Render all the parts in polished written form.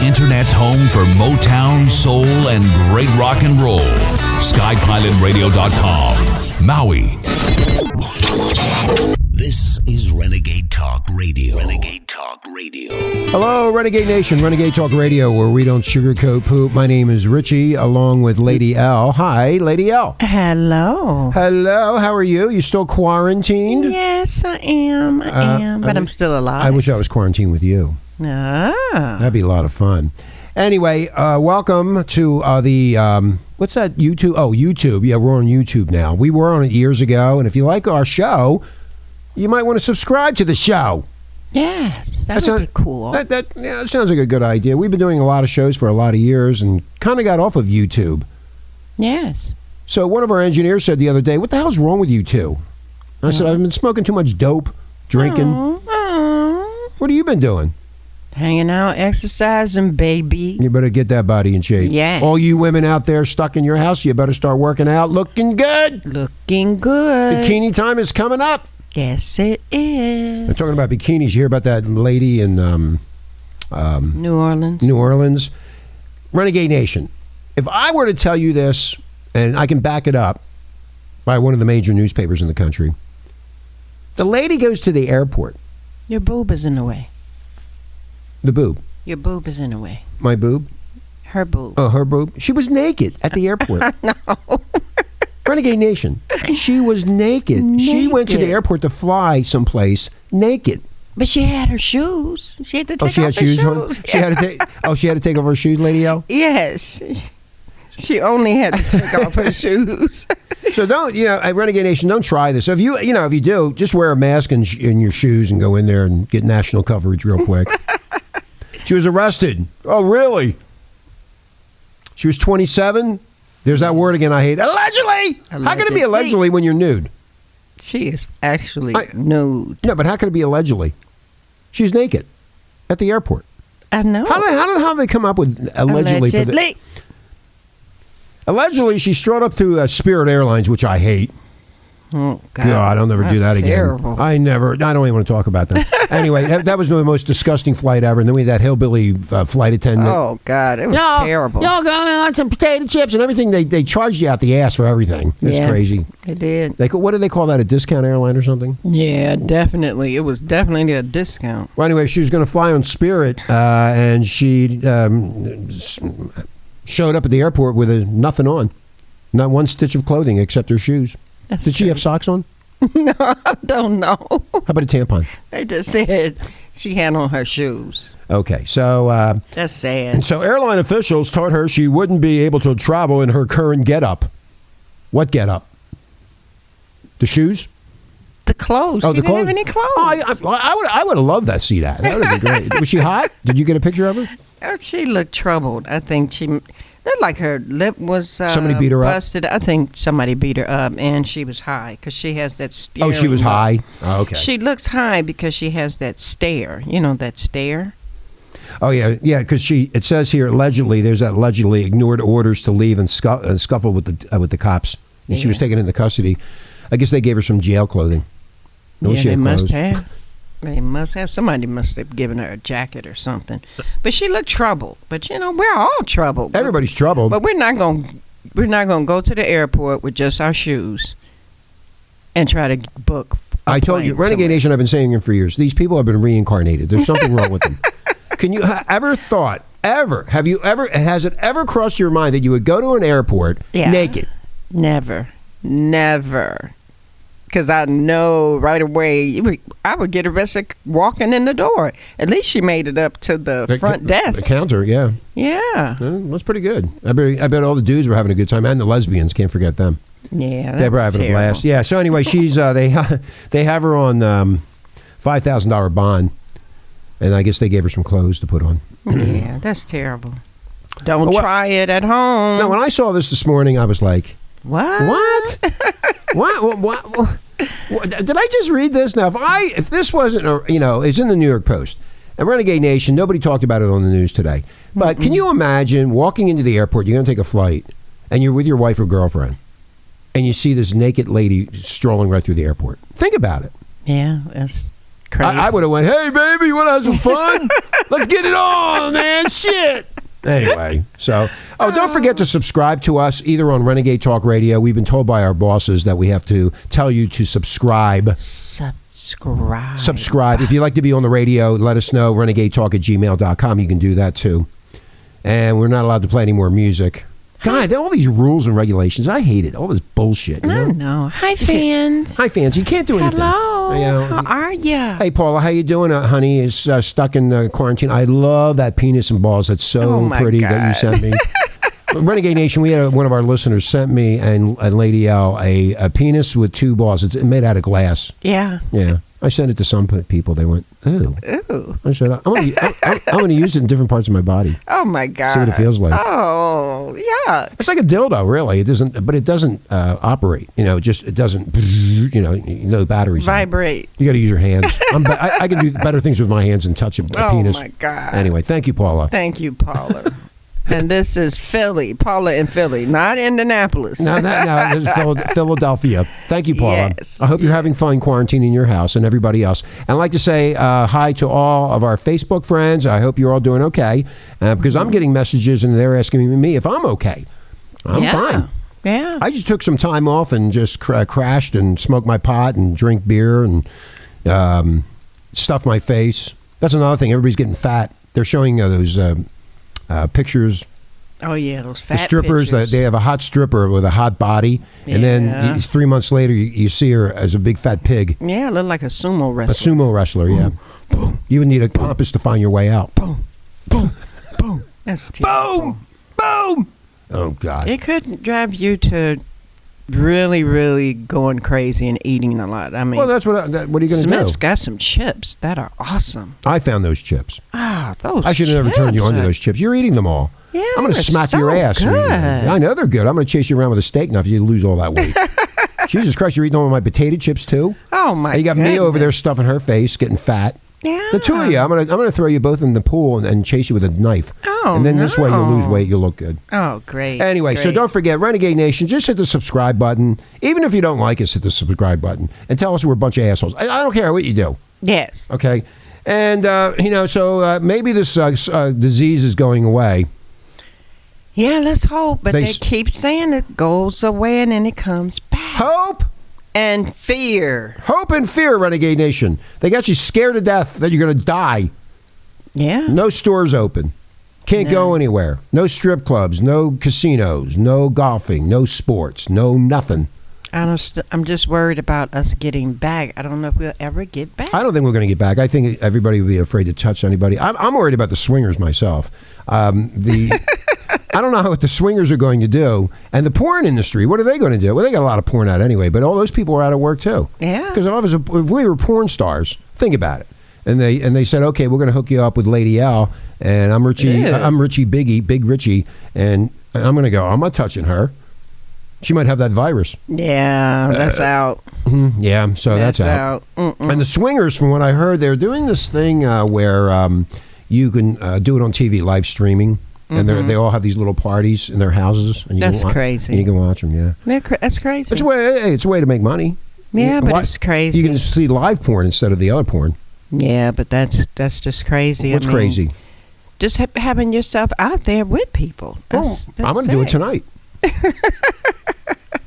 Internet's home for Motown, soul, and great rock and roll. SkyPilotRadio.com. Maui. This is Renegade Talk Radio. Renegade Talk Radio. Hello, Renegade Nation, Renegade Talk Radio, where we don't sugarcoat poop. My name is Richie, along with Lady L. Hi, Lady L. Hello. Hello, how are you? You still quarantined? Yes, I am. I am, but I'm still alive. I wish I was quarantined with you. That'd be a lot of fun. Anyway, welcome to what's that, YouTube? Oh, YouTube. Yeah, we're on YouTube now. We were on it years ago, and if you like our show, you might want to subscribe to the show. Yes, that would be cool. That sounds like a good idea. We've been doing a lot of shows for a lot of years and kind of got off of YouTube. Yes. So one of our engineers said the other day, what the hell's wrong with you two? I said, I've been smoking too much dope, drinking. What have you been doing? Hanging out, exercising, baby. You better get that body in shape. Yes. All you women out there stuck in your house, you better start working out. Looking good. Looking good. Bikini time is coming up. Yes, it is. I'm talking about bikinis. You hear about that lady in New Orleans? New Orleans. Renegade Nation. If I were to tell you this, and I can back it up by one of the major newspapers in the country, the lady goes to the airport. Your boob is in the way. The boob. Your boob is in the way. My boob? Her boob. Oh, her boob? She was naked at the airport. No. Renegade Nation. She was naked. She went to the airport to fly someplace naked. But she had her shoes. She had to take off her shoes shoes. on? She had to take. She had to take off her shoes, Lady L. Yes. She only had to take off her shoes. So don't, at Renegade Nation, don't try this. If you do, just wear a mask in your shoes and go in there and get national coverage real quick. She was arrested. Oh, really? She was 27. There's that word again I hate. Allegedly. How can it be allegedly when you're nude? She is actually nude. No, but how can it be allegedly? She's naked at the airport. I know. How do they come up with allegedly? Allegedly, she strode up to Spirit Airlines, which I hate. Oh, God, I'll never do that again. Terrible. I don't even want to talk about that. Anyway, that was the most disgusting flight ever. And then we had that hillbilly flight attendant. Oh, God, it was terrible. Y'all going on some potato chips and everything. They charged you out the ass for everything. It's crazy. It did. What do they call that, a discount airline or something? Yeah, definitely. It was definitely a discount. Well, anyway, she was going to fly on Spirit, and she showed up at the airport with nothing on. Not one stitch of clothing except her shoes. Did she have socks on? No, I don't know. How about a tampon? They just said she had on her shoes. Okay, so... that's sad. And so airline officials told her she wouldn't be able to travel in her current getup. What getup? The shoes? The clothes. Oh, she the clothes. didn't have any clothes. Oh, I would have loved to see that. That would have been great. Was she hot? Did you get a picture of her? She looked troubled. I think she... looked like her lip was somebody beat her busted. up? I think somebody beat her up, and she was high because she has that stare. Oh, she was high? Oh, okay. She looks high because she has that stare. You know, that stare? Oh, yeah, because it says here, allegedly, there's that allegedly ignored orders to leave and scuffle with the cops. And she was taken into custody. I guess they gave her some jail clothing. They must have. They must have. Somebody must have given her a jacket or something. But she looked troubled. But we're all troubled. Everybody's troubled. But we're not going to go to the airport with just our shoes and try to book. I told you, Renegade Nation, I've been saying it for years. These people have been reincarnated. There's something wrong with them. Can you has it ever crossed your mind that you would go to an airport naked? Never. Because I know right away I would get arrested walking in the door. At least she made it up to the front desk. The counter, yeah. Yeah. That's pretty good. I bet all the dudes were having a good time, and the lesbians, can't forget them. Yeah, they were having a blast. Yeah, so anyway, she's they have her on $5,000 bond, and I guess they gave her some clothes to put on. Yeah, that's terrible. Don't try it at home. No, when I saw this morning, I was like, What? What? Did I just read this? Now, if this wasn't, it's in the New York Post. And Renegade Nation, nobody talked about it on the news today. But can you imagine walking into the airport, you're going to take a flight, and you're with your wife or girlfriend, and you see this naked lady strolling right through the airport? Think about it. Yeah, that's crazy. I would have went, hey, baby, you want to have some fun? Let's get it on, man. shit. Anyway, so don't forget to subscribe to us either on Renegade Talk Radio. We've been told by our bosses that we have to tell you to subscribe. Subscribe. If you'd like to be on the radio, let us know. RenegadeTalk@gmail.com. You can do that too. And we're not allowed to play any more music. God, all these rules and regulations. I hate it. All this bullshit. You know? I know. Hi, fans. Hi, fans. You can't do anything. Hello. How are you? Hey, Paula. How you doing, honey? Is stuck in quarantine. I love that penis and balls. That's so pretty that you sent me. Renegade Nation, we had one of our listeners sent me and Lady L a penis with 2 balls. It's made out of glass. Yeah. Yeah. I sent it to some people. They went, ooh. Ooh. I said, I'm going to use it in different parts of my body. Oh, my God. See what it feels like. Oh, yeah. It's like a dildo, really. It doesn't operate. It doesn't, no batteries. Vibrate. You got to use your hands. I can do better things with my hands than touch a penis. Oh, my God. Anyway, thank you, Paula. Thank you, Paula. And this is Philly, Paula in Philly, not Indianapolis. No, this is Philadelphia. Thank you, Paula. Yes. I hope you're having fun quarantining your house and everybody else. And I'd like to say hi to all of our Facebook friends. I hope you're all doing okay because I'm getting messages and they're asking me if I'm okay. I'm fine. Yeah. I just took some time off and just crashed and smoked my pot and drink beer and stuff my face. That's another thing. Everybody's getting fat. They're showing those pictures. Oh, yeah, those fat strippers. pictures. They have a hot stripper with a hot body, and then 3 months later, you see her as a big fat pig. Yeah, look like a sumo wrestler. A sumo wrestler, yeah. Boom. You would need a compass to find your way out. Boom, boom, boom. That's terrible. Boom, boom. Oh, God. It could drive you to really, really going crazy and eating a lot. I mean, well, that's what are you going to do? Smith's got some chips that are awesome. I found those chips. Those I should have never turned you onto those chips. You're eating them all. Yeah, I'm going to smack your ass. Good. I know they're good. I'm going to chase you around with a steak now if you lose all that weight. Jesus Christ, you're eating all of my potato chips too? Oh, my God. You got me over there stuffing her face, getting fat. Yeah. The two of you, I'm gonna throw you both in the pool and chase you with a knife. Oh, and then this way you'll lose weight, you'll look good. Oh, great. Anyway, so don't forget, Renegade Nation, just hit the subscribe button. Even if you don't like us, hit the subscribe button and tell us we're a bunch of assholes. I don't care what you do. Yes. Okay. And so maybe this disease is going away. Yeah, let's hope. But they keep saying it goes away and then it comes back. Hope and fear. Hope and fear, Renegade Nation. They got you scared to death that you're going to die. Yeah. No stores open. Can't go anywhere. No strip clubs. No casinos. No golfing. No sports. No nothing. I'm just worried about us getting back. I don't know if we'll ever get back. I don't think we're going to get back. I think everybody would be afraid to touch anybody. I'm worried about the swingers myself. I don't know what the swingers are going to do. And the porn industry, what are they going to do? Well, they got a lot of porn out anyway, but all those people are out of work too. Yeah. Because if we were porn stars, think about it. And they said, okay, we're going to hook you up with Lady L, and I'm Richie. Yeah. I'm Richie Big Richie, and I'm going to go. I'm not touching her. She might have that virus. Yeah, that's out. Yeah, so that's out. And the swingers, from what I heard, they're doing this thing where you can do it on TV, live streaming. And they all have these little parties in their houses. And that's crazy. And you can watch them, yeah. That's crazy. It's a way to make money. Yeah, but it's crazy. You can see live porn instead of the other porn. Yeah, but that's just crazy. What's crazy? Just having yourself out there with people. That's I'm going to do it tonight.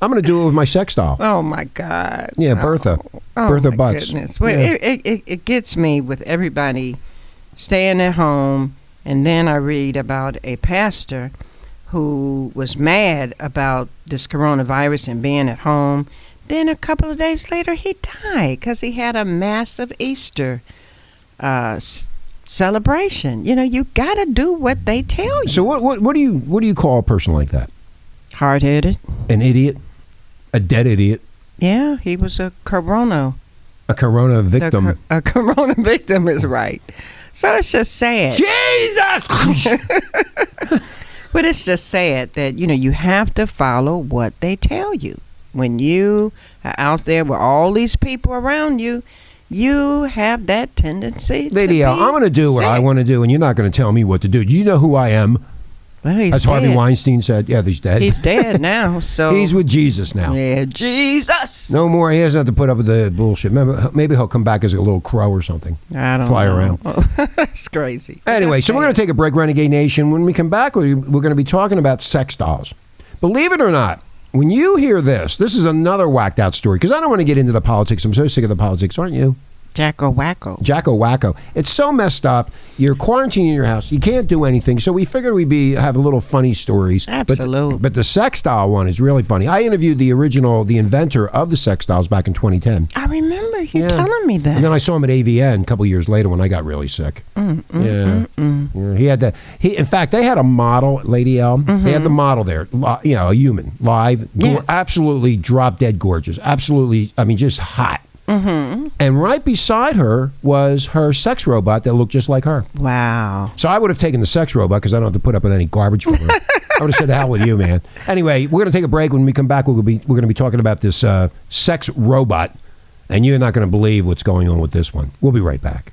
I'm going to do it with my sex doll. Oh, my God. Yeah, Bertha. Bertha Butts. Goodness. Well, yeah. It gets me with everybody staying at home. And then I read about a pastor who was mad about this coronavirus and being at home. Then a couple of days later, he died because he had a massive Easter celebration. You got to do what they tell you. So what do you call a person like that? Hard-headed. An idiot? A dead idiot? Yeah, he was a corona. A corona victim. A corona victim is right. So it's just sad. Jesus! But it's just sad that, you have to follow what they tell you. When you are out there with all these people around you, you have that tendency Lady to L, I'm going to do what I want to do, and you're not going to tell me what to do. Do you know who I am? Well, he's As dead. Harvey Weinstein said. Yeah, he's dead. He's dead now, so He's with Jesus now. yeah, Jesus. No more. He doesn't have to put up with the bullshit. Maybe he'll come back as a little crow or something. I don't Fly know. around. That's crazy. Anyway, That's so we're going sad. to take a break, Renegade Nation. When we come back, we're going to be talking about sex dolls. Believe it or not, when you hear this is another whacked out story, because I don't want to get into the politics. I'm so sick of the politics, aren't you? Jacko Wacko. Jacko Wacko. It's so messed up. You're quarantined in your house. You can't do anything. So we figured we'd have a little funny stories. Absolutely. But the sex doll one is really funny. I interviewed the inventor of the sex dolls back in 2010. I remember you telling me that. And then I saw him at AVN a couple years later when I got really sick. Yeah, he had that. In fact, they had a model, Lady L. They had the model there. A human, live, Yes. absolutely drop dead gorgeous. Absolutely, I mean, just hot. And right beside her was her sex robot that looked just like her. Wow. So I would have taken the sex robot because I don't have to put up with any garbage from her. I would have said, the hell with you, man. Anyway, we're going to take a break. When we come back, we're going to be talking about this sex robot, and you're not going to believe what's going on with this one. We'll be right back.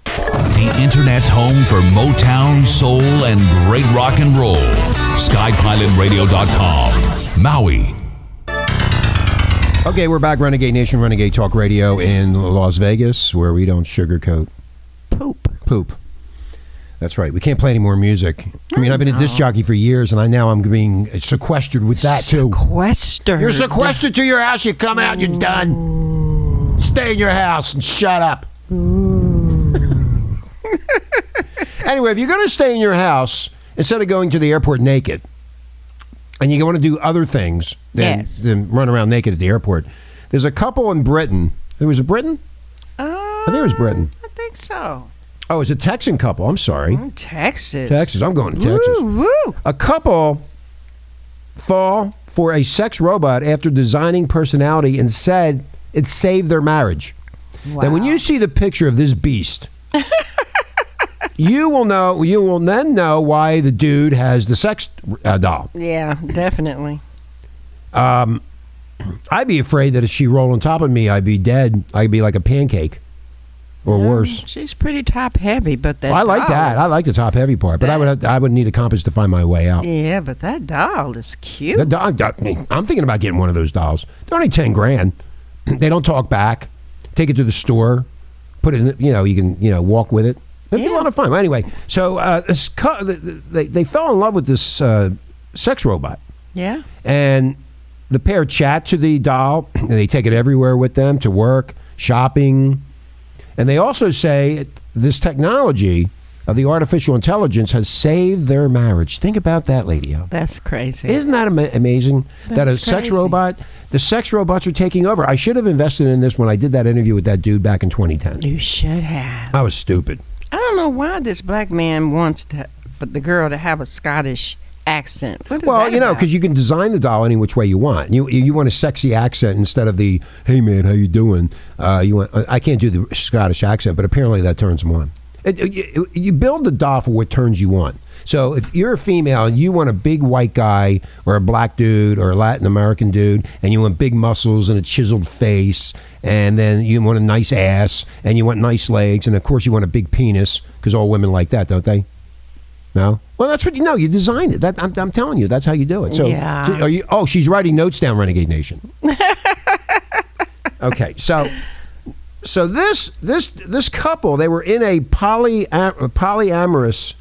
The Internet's home for Motown, soul, and great rock and roll. SkyPilotRadio.com. Maui. Okay, we're back. Renegade Nation, Renegade Talk Radio in Las Vegas, where we don't sugarcoat poop. That's right. We can't play any more music. I mean, I've been a disc jockey for years, and I'm being sequestered with that, too. Sequestered. You're sequestered to your house. You come out, you're done. Stay in your house and shut up. Anyway, if you're going to stay in your house, instead of going to the airport naked, and you want to do other things than run around naked at the airport, there's a couple in Britain. There was a Britain? I think it was Britain. I think so. Oh, it's a Texan couple. I'm sorry. Texas. I'm going to Texas. Woo. A couple fall for a sex robot after designing personality and said it saved their marriage. Wow. Now, when you see the picture of this beast, you will then know why the dude has the sex doll. Yeah, definitely. I'd be afraid that if she rolled on top of me, I'd be dead. I'd be like a pancake, or worse. She's pretty top heavy, but that I like doll that. is- I like the top heavy part, but I would need a compass to find my way out. Yeah, but that doll is cute. The doll, I'm thinking about getting one of those dolls. They're only $10,000. They don't talk back. Take it to the store. Put it in. You can walk with it. It'd be a lot of fun. Well, anyway, so they fell in love with this sex robot. Yeah. And the pair chat to the doll, and they take it everywhere with them to work, shopping. And they also say this technology of the artificial intelligence has saved their marriage. Think about that, Lady O. That's crazy. Isn't that amazing? That a That's sex crazy. robot, the sex robots are taking over. I should have invested in this when I did that interview with that dude back in 2010. You should have. I was stupid. I don't know why this black man wants for the girl to have a Scottish accent. What is Well, that about? because you can design the doll any which way you want. You want a sexy accent instead of the "Hey man, how you doing?" I can't do the Scottish accent, but apparently that turns them on. You build the doll for what turns you on. So if you're a female and you want a big white guy or a black dude or a Latin American dude, and you want big muscles and a chiseled face, and then you want a nice ass, and you want nice legs, and of course you want a big penis, because all women like that, don't they? No? Well, that's what you design it. I'm telling you, that's how you do it. So, Yeah. she's writing notes down, Renegade Nation. Okay, so this couple, they were in a polyamorous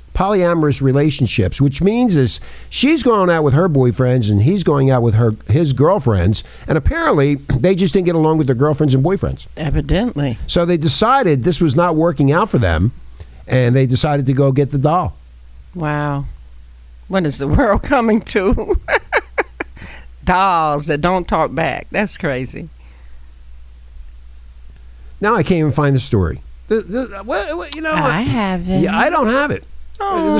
relationships, which means is she's going out with her boyfriends and he's going out with his girlfriends, and apparently they just didn't get along with their girlfriends and boyfriends. Evidently. So they decided this was not working out for them, and they decided to go get the doll. Wow. What is the world coming to? Dolls that don't talk back. That's crazy. Now I can't even find the story. I have it. Yeah, I don't have it. Oh.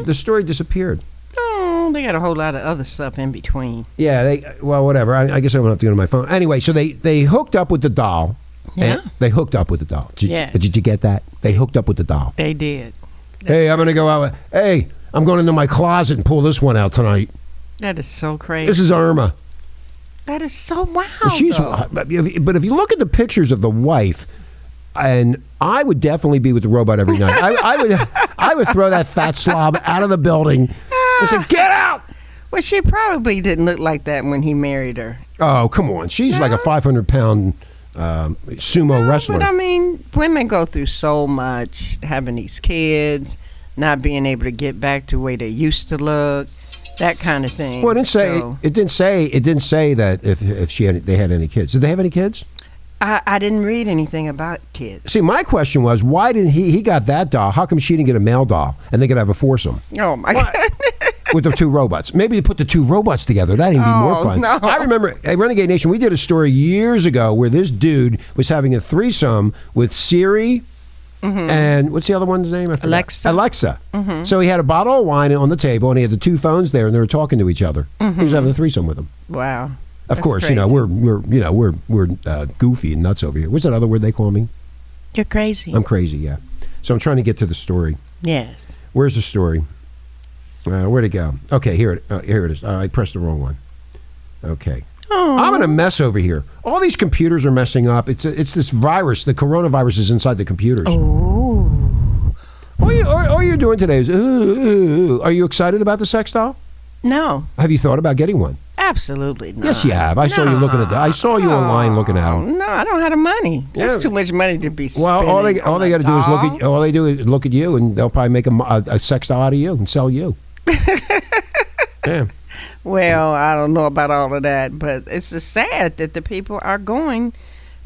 The story disappeared. Oh, they got a whole lot of other stuff in between. Yeah, whatever. I guess I won't have to go to my phone. Anyway, so they hooked up with the doll. Yeah. They hooked up with the doll. Yes. Did you get that? They hooked up with the doll. They did. Hey, I'm going to go out. Hey, I'm going into my closet and pull this one out tonight. That is so crazy. This is Irma. That is so wild. But if you look at the pictures of the wife, and I would definitely be with the robot every night. I would throw that fat slob out of the building I said, get out! Well, she probably didn't look like that when he married her. Oh, come on. She's like a 500-pound sumo wrestler. But I mean, women go through so much, having these kids, not being able to get back to the way they used to look, that kind of thing. Well, it didn't say that if they had any kids. Did they have any kids? I didn't read anything about kids. See, my question was, why didn't he got that doll? How come she didn't get a male doll and they could have a foursome? Oh my God. With the two robots. Maybe they put the two robots together. That'd even be more fun. No. I remember at Renegade Nation, we did a story years ago where this dude was having a threesome with Siri and what's the other one's name? I forgot. Alexa. So he had a bottle of wine on the table and he had the two phones there and they were talking to each other. He was having a threesome with them. Wow. Of course, crazy. We're goofy and nuts over here. What's that other word they call me? You're crazy. I'm crazy, yeah. So I'm trying to get to the story. Yes. Where's the story? Where'd it go? Okay, here it is. I pressed the wrong one. Okay. Aww. I'm in a mess over here. All these computers are messing up. It's this virus. The coronavirus is inside the computers. Oh. All you're doing today is, ooh. Are you excited about the sex doll? No. Have you thought about getting one? Absolutely not. Yes, you have. I saw you looking at that. I saw you online looking at them. No, I don't have the money. There's too much money to be spending. Well, all they got to do is look at you, and they'll probably make a sex doll out of you and sell you. Yeah. Well, I don't know about all of that, but it's just sad that the people are going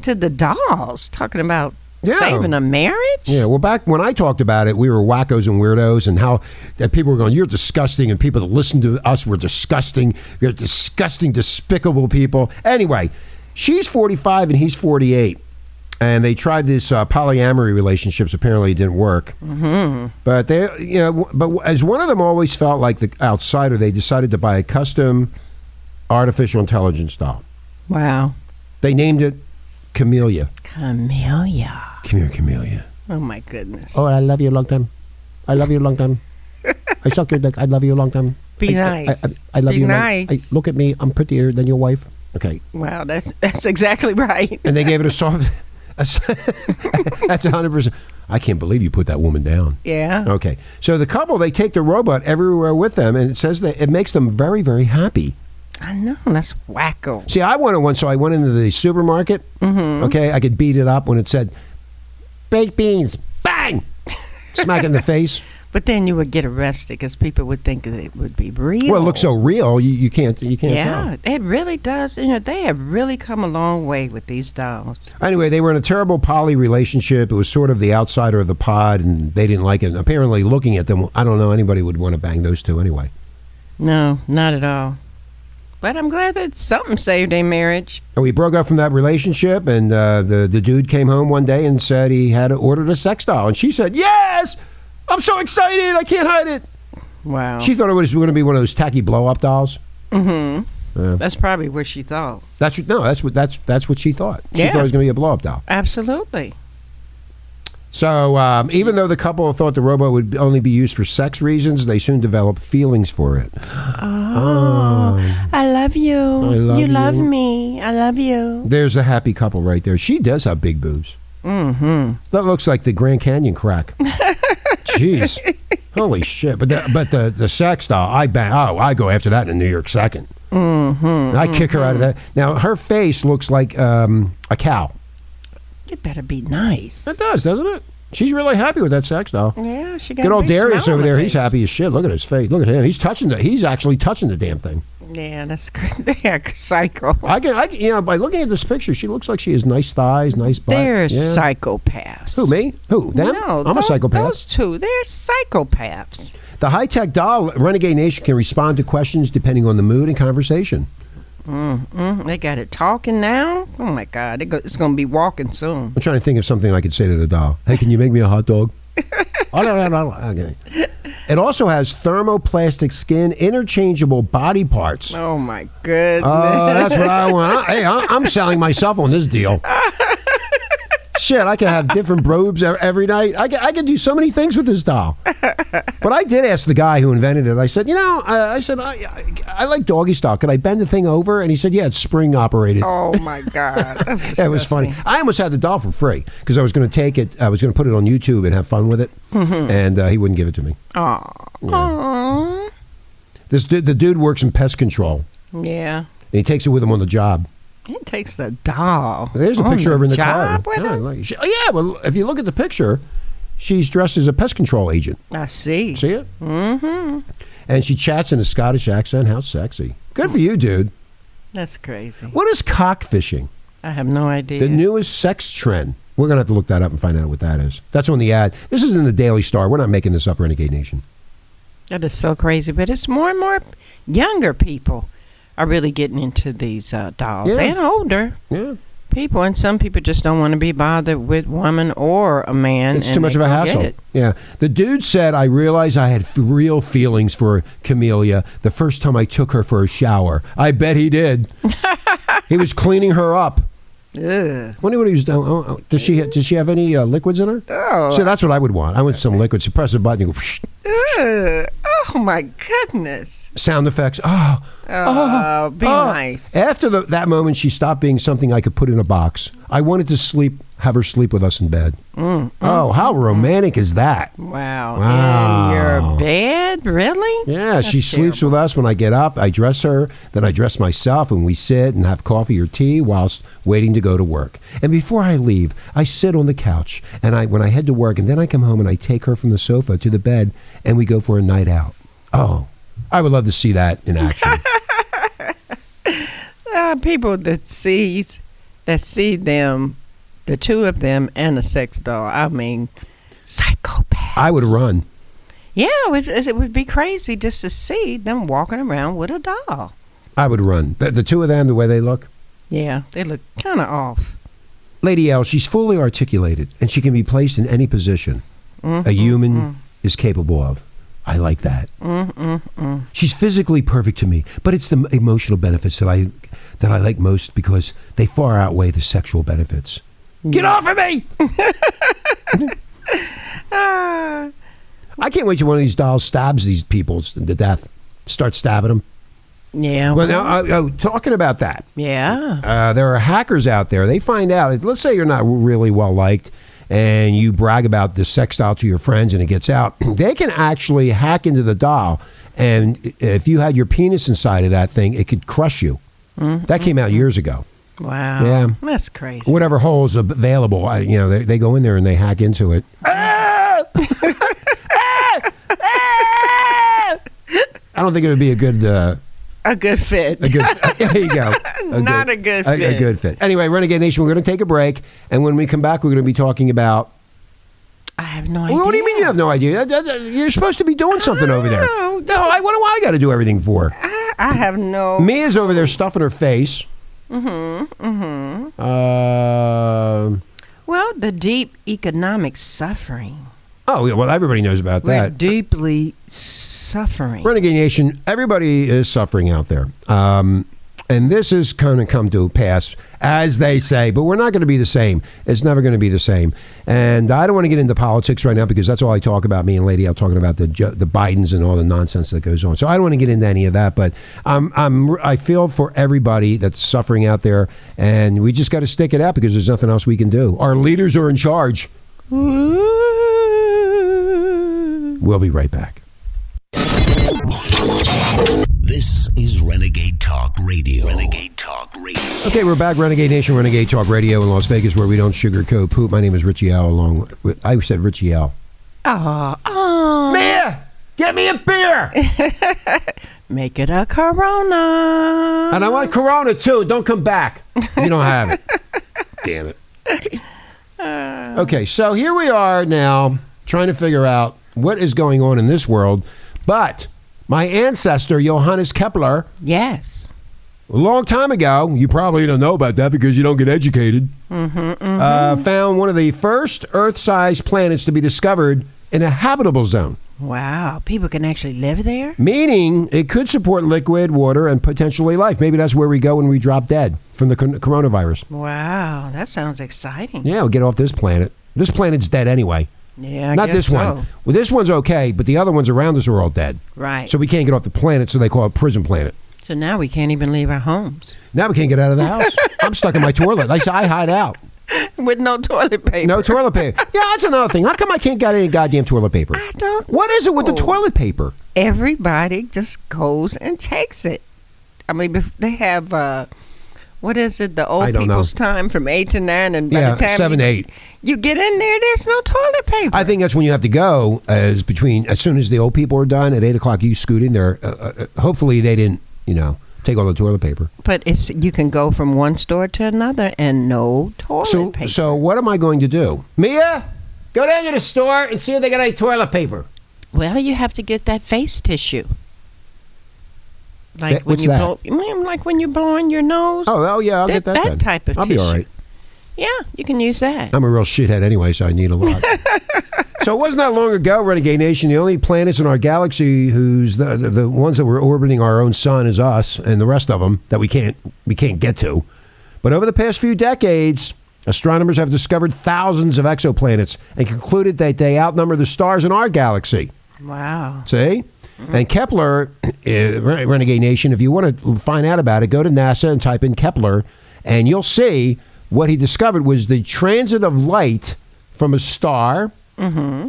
to the dolls, talking about saving a marriage. Yeah, well, back when I talked about it, we were wackos and weirdos, and how that people were going, "You're disgusting," and people that listened to us were disgusting. You're disgusting, despicable people. Anyway, she's 45 and he's 48. And they tried this polyamory relationships. Apparently, it didn't work. But but as one of them always felt like the outsider, they decided to buy a custom artificial intelligence doll. Wow! They named it Camellia. Camellia. Come here, Camellia. Oh my goodness! Oh, I love you a long time. I love you a long time. I suck your dick. I love you a long time. Be nice. I love you. Be nice. Look at me. I'm prettier than your wife. Okay. Wow, that's exactly right. And they gave it a soft. That's 100%. I can't believe you put that woman down. Yeah. Okay. So the couple, they take the robot everywhere with them, and it says that it makes them very, very happy. I know. That's wacko. See, I wanted one, so I went into the supermarket. Okay, I could beat it up when it said, baked beans, bang! Smack it in the face. But then you would get arrested because people would think that it would be real. Well, it looks so real, you can't tell. Yeah, it really does. They have really come a long way with these dolls. Anyway, they were in a terrible poly relationship. It was sort of the outsider of the pod, and they didn't like it. And apparently, looking at them, I don't know anybody would want to bang those two anyway. No, not at all. But I'm glad that something saved their marriage. And we broke up from that relationship, and the dude came home one day and said he had ordered a sex doll. And she said, yes! I'm so excited! I can't hide it! Wow. She thought it was going to be one of those tacky blow-up dolls. That's probably what she thought. That's what she thought. She Yeah. thought it was going to be a blow-up doll. Absolutely. So even though the couple thought the robot would only be used for sex reasons, they soon developed feelings for it. Oh, I love you. You love me. I love you. There's a happy couple right there. She does have big boobs. That looks like the Grand Canyon crack. Jeez. Holy shit. But the sex doll, I go after that in New York second. I kick her out of that. Now, her face looks like a cow. It better be nice. It does, doesn't it? She's really happy with that sex doll. Yeah, she got good old a big Darius smile over on there. her He's face. happy as shit. Look at his face. Look at him. He's actually touching the damn thing. Yeah, that's great. They're psycho. I can, by looking at this picture, she looks like she has nice thighs, nice butt. They're psychopaths. Who, me? Who, them? No, I'm a psychopath. Those two, they're psychopaths. The high-tech doll, Renegade Nation, can respond to questions depending on the mood and conversation. They got it talking now. Oh my God, it's going to be walking soon. I'm trying to think of something I could say to the doll. Hey, can you make me a hot dog? Okay. It also has thermoplastic skin, interchangeable body parts. Oh my goodness. Oh, that's what I want. Hey, I'm selling myself on this deal. Shit, I could have different robes every night. I could do so many things with this doll. But I did ask the guy who invented it. I said, I like doggy style. Could I bend the thing over? And he said, yeah, it's spring operated. Oh my God. That's It was funny. I almost had the doll for free because I was going to take it. I was going to put it on YouTube and have fun with it. And he wouldn't give it to me. Aww. The dude works in pest control. Yeah. And he takes it with him on the job. He takes the doll. There's a picture of her in the car. With him? Well, if you look at the picture, she's dressed as a pest control agent. I see. See it? Mm-hmm. And she chats in a Scottish accent. How sexy. Good for you, dude. That's crazy. What is cockfishing? I have no idea. The newest sex trend. We're going to have to look that up and find out what that is. That's on the ad. This is in the Daily Star. We're not making this up, Renegade Nation. That is so crazy. But it's more and more younger people are really getting into these dolls. Yeah. And older people. And some people just don't want to be bothered with woman or a man. It's too much of a hassle. Yeah. The dude said, I realized I had real feelings for Camellia the first time I took her for a shower. I bet he did. He was cleaning her up. Ugh. Wonder what he was doing. Oh, does she have any liquids in her? Oh. So that's what I would want. I want some liquids. You press a button, you go. Psh. Ugh. Oh my goodness. Sound effects. Be nice. After that moment, she stopped being something I could put in a box. I wanted to have her sleep with us in bed. How romantic is that? Wow. Wow. In your bed? Really? Yeah, That's she sleeps terrible. with us when I get up. I dress her, then I dress myself, and we sit and have coffee or tea whilst waiting to go to work. And before I leave, I sit on the couch, and when I head to work, and then I come home and I take her from the sofa to the bed, and we go for a night out. Oh, I would love to see that in action. People that see them, the two of them, and a sex doll. I mean, psychopaths. I would run. Yeah, it would be crazy just to see them walking around with a doll. I would run. The two of them, the way they look. Yeah, they look kind of off. Lady L, she's fully articulated, and she can be placed in any position a human is capable of. I like that. She's physically perfect to me, but it's the emotional benefits that I like most because they far outweigh the sexual benefits. Get off of me! I can't wait till one of these dolls stabs these people to death. Start stabbing them. Yeah. Well, now, talking about that. Yeah. There are hackers out there. They find out, let's say you're not really well liked, and you brag about the sex doll to your friends and it gets out, they can actually hack into the doll, and if you had your penis inside of that thing, it could crush you. That came out years ago. Wow. Yeah. That's crazy. Whatever hole's available, they go in there and they hack into it. I don't think it would be a good... a good fit. there you go. Not a good fit. A good fit. Anyway, Renegade Nation, we're going to take a break, and when we come back, we're going to be talking about... I have no idea. What do you mean you have no idea? You're supposed to be doing something over there. know. No, what do I got to do everything for? I have no... Mia's over there stuffing her face. Well, the deep economic suffering. Oh, yeah, well, everybody knows about We're that. deeply suffering. Renegade Nation, everybody is suffering out there. And this is going to come to pass, as they say, but we're not going to be the same. It's never going to be the same. And I don't want to get into politics right now because that's all I talk about, me and Lady L talking about the Bidens and all the nonsense that goes on. So I don't want to get into any of that, but I feel for everybody that's suffering out there, and we just got to stick it out because there's nothing else we can do. Our leaders are in charge. We'll be right back. This is Renegade Talk Radio. Renegade Talk Radio. Okay, we're back. Renegade Nation, Renegade Talk Radio in Las Vegas, where we don't sugarcoat poop. My name is Richie L. Along with, I said Richie L. Oh. Mia, get me a beer. Make it a Corona. And I want Corona too. Don't come back. You don't have it. Damn it. Okay, so here we are now trying to figure out what is going on in this world. But my ancestor, Johannes Kepler, Yes. a long time ago, you probably don't know about that because you don't get educated, found one of the first Earth-sized planets to be discovered in a habitable zone. Wow. People can actually live there? Meaning it could support liquid, water, and potentially life. Maybe that's where we go when we drop dead from the coronavirus. Wow. That sounds exciting. Yeah, we'll get off this planet. This planet's dead anyway. Yeah, I Not guess this so. one. Well, this one's okay, but the other ones around us are all dead. Right. So we can't get off the planet, so they call it prison planet. So now we can't even leave our homes. Now we can't get out of the house. I'm stuck in my toilet. I hide out. With no toilet paper. No toilet paper. Yeah, that's another thing. How come I can't get any goddamn toilet paper? I don't What is it with the know. toilet paper? Everybody just goes and takes it. I mean, they have, what is it, the I old don't people's know. time from 8 to 9, and by Yeah, the time 7 to 8. you get in there's no toilet paper. I think that's when you have to go. As soon as the old people are done at 8 o'clock, you scoot in there. Hopefully, they didn't, take all the toilet paper. But you can go from one store to another and no toilet paper. So what am I going to do? Mia, go down to the store and see if they got any toilet paper. Well, you have to get that face tissue. Like What's when you that? blow, like when you blow on your nose. Oh yeah, I'll get that. That then. type of I'll tissue. be all right. Yeah, you can use that. I'm a real shithead anyway, so I need a lot. So it wasn't that long ago, Renegade Nation, the only planets in our galaxy who's the ones that were orbiting our own sun is us, and the rest of them that we can't get to. But over the past few decades, astronomers have discovered thousands of exoplanets and concluded that they outnumber the stars in our galaxy. Wow. See? And Kepler, Renegade Nation, if you want to find out about it, go to NASA and type in Kepler, and you'll see what he discovered was the transit of light from a star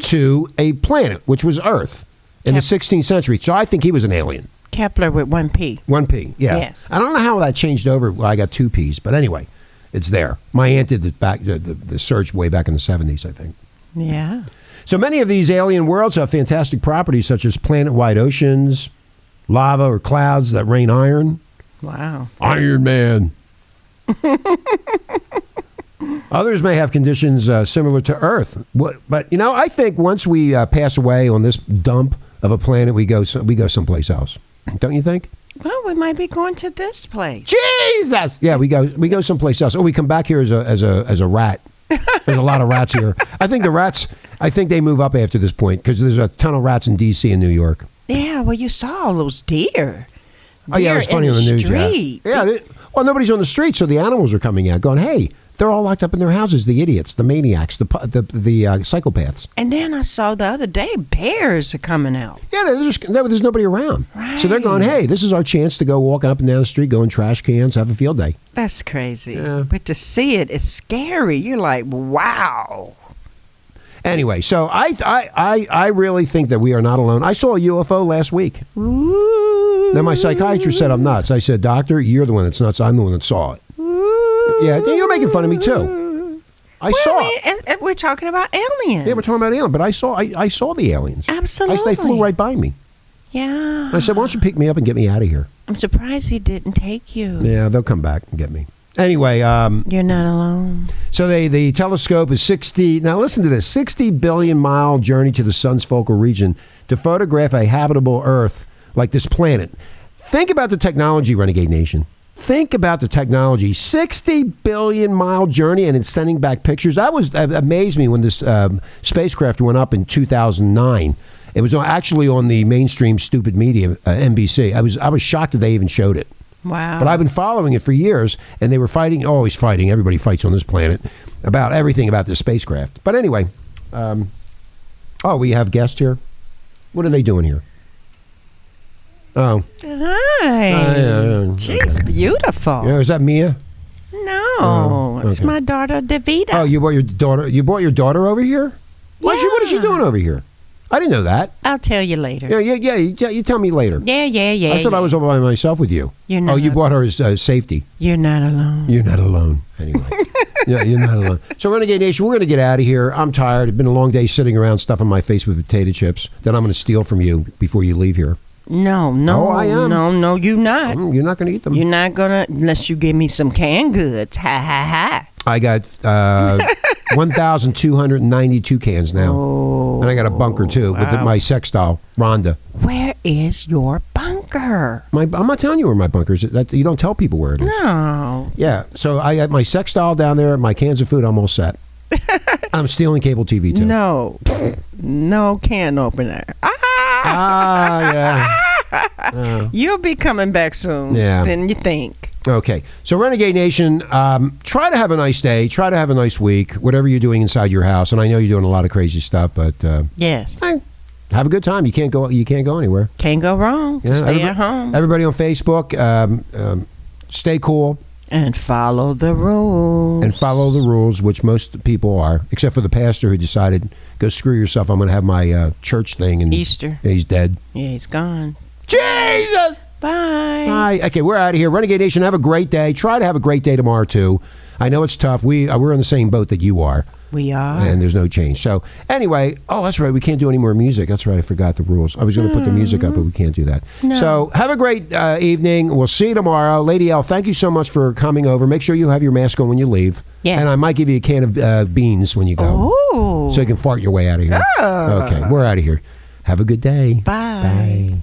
to a planet, which was Earth, in the 16th century. So I think he was an alien. Kepler with 1 P. 1 P, yeah. Yes. I don't know how that changed over. Well, I got 2 Ps, but anyway, it's there. My aunt did the search way back in the 70s, I think. Yeah. So many of these alien worlds have fantastic properties such as planet-wide oceans, lava or clouds that rain iron. Wow. Iron Man. Others may have conditions similar to Earth. But, I think once we pass away on this dump of a planet, we go someplace else. Don't you think? Well, we might be going to this place. Jesus! Yeah, we go someplace else. Or we come back here as a rat. There's a lot of rats here. I think they move up after this point because there's a ton of rats in D.C. and New York. Yeah, well, you saw all those deer. Oh, yeah, it was funny in on the news. street. Yeah. Well, nobody's on the street, so the animals are coming out going, hey, they're all locked up in their houses, the idiots, the maniacs, the psychopaths. And then I saw the other day bears are coming out. Yeah, there's nobody around. Right. So they're going, hey, this is our chance to go walking up and down the street, go in trash cans, have a field day. That's crazy. Yeah. But to see it is scary. You're like, wow. Anyway, so I really think that we are not alone. I saw a UFO last week. Ooh. Then my psychiatrist said I'm nuts. I said, doctor, you're the one that's nuts. I'm the one that saw it. Yeah, you're making fun of me too. I saw it. And we're talking about aliens. Yeah, we're talking about aliens, but I saw the aliens. Absolutely. They flew right by me. Yeah. I said, why don't you pick me up and get me out of here? I'm surprised he didn't take you. Yeah, they'll come back and get me. Anyway, You're not alone. so the telescope is 60. Now listen to this: 60 billion mile journey to the sun's focal region to photograph a habitable Earth like this planet. Think about the technology, Renegade Nation. Think about the technology. 60 billion mile journey, and it's sending back pictures. That amazed me when this spacecraft went up in 2009. It was actually on the mainstream stupid media, NBC. I was shocked that they even showed it. Wow. But I've been following it for years, and they were fighting, always fighting. Everybody fights on this planet about everything about this spacecraft. But anyway, we have guests here. What are they doing here? Oh. Hi. She's beautiful. Yeah, is that Mia? No, it's okay. my daughter, Davida. Oh, you brought your daughter. You brought your daughter over here? What is she doing over here? I didn't know that. I'll tell you later. Yeah. You tell me later. Yeah. I thought I was all by myself with you. You're not. Oh, you brought her as safety. You're not alone. You're not alone. Anyway. Yeah, you're not alone. So, Renegade Nation, we're going to get out of here. I'm tired. It's been a long day sitting around stuffing my face with potato chips that I'm going to steal from you before you leave here. No, Oh, I am. No, you not. You're not going to eat them. You're not gonna unless you give me some canned goods. Ha ha ha. I got 1,292 cans now. Oh, And I got a bunker, too, with wow. my sex doll, Rhonda. Where is your bunker? I'm not telling you where my bunker is. You don't tell people where it is. No. Yeah, so I got my sex doll down there, my cans of food, I'm all set. I'm stealing cable TV, too. No can opener. Yeah. You'll be coming back soon. Yeah. Than you think. Okay, so Renegade Nation, try to have a nice day. Try to have a nice week, whatever you're doing inside your house. And I know you're doing a lot of crazy stuff, but Yes. have a good time. You can't go anywhere. Can't go wrong. Yeah, Stay at home. Everybody on Facebook, stay cool. And follow the rules. And follow the rules, which most people are, except for the pastor who decided, go screw yourself, I'm going to have my church thing. And Easter. He's dead. Yeah, he's gone. Jesus! Bye. Bye. Okay, we're out of here. Renegade Nation, have a great day. Try to have a great day tomorrow, too. I know it's tough. We're in the same boat that you are. We are. And there's no change. So, anyway, that's right. We can't do any more music. That's right. I forgot the rules. I was going to put the music up, but we can't do that. No. So, have a great evening. We'll see you tomorrow. Lady L, thank you so much for coming over. Make sure you have your mask on when you leave. Yes. And I might give you a can of beans when you go. Oh. So you can fart your way out of here. Oh. Okay, we're out of here. Have a good day. Bye. Bye.